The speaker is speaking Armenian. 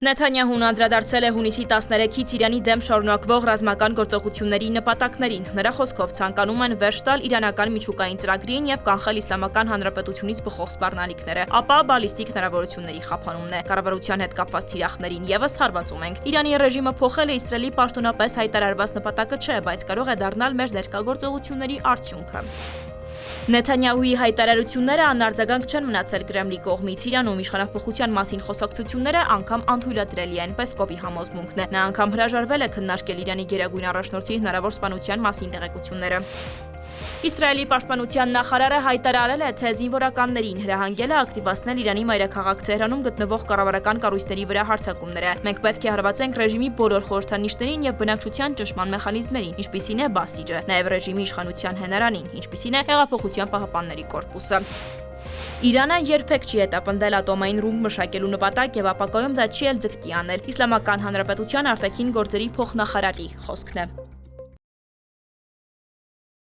Նեթանյահուն անդրադարձել է հունիսի 13-ից Իրանի դեմ շարունակվող ռազմական գործողությունների նպատակներին։ Նրա խոսքով ցանկանում են վերջ տալ իրանական միջուկային ծրագրին եւ կանխել Իսլամական Հանրապետությունից բխող սպառնալիքները, ապա բալիստիկ հնարավորությունների խափանումն է։ Կառավարության հետ կապված թիրախներին եւս հարվածում ենք։ Իրանի ռեժիմը փոխել է Իսրայելի պաշտոնապես հայտարարված նպատակը չէ, բայց կարող է դառնալ մեր ներկա գործողությունների արդյունքը։ Նեթանյահուի հայտարարությունները անարձագանք չեն մնացել Կրեմլի կողմից։ Իրանում իշխանափոխության մասին խոսակցությունները անգամ անթույլատրելի են, Պեսկովի համոզմունքն է։ Նա անգամ հրաժարվել է քննարկել Իրանի գերագույն առաջնորդի հնարավոր սպանության մասին տեղեկությունները։ Իսրայելի պաշտպանության նախարարը հայտարարել է, թե զինվորականներին հրահանգել է ակտիվացնել Իրանի մայրաքաղաք Թեհրանում գտնվող կառավարական կառույցների վրա հարձակումները։ Մենք պետք է հարվածենք ռեժիմի բոլոր խորհրդանիշներին եւ բնակչության ճնշման մեխանիզմներին, ինչպիսին է Բասիջը, նաեւ ռեժիմի իշխանության հենարանին, ինչպիսին է Հեղափոխության պահապանների կորպուսը։ Իրանը երբեք չի հետապնդել ատոմային ռումբ մշակելու նպատակ եւ ապագայում դա չի էլ ձգտի անել։ Իսլամական Հանրապետության արտաքին գործերի փոխնախարարի խոսքն է։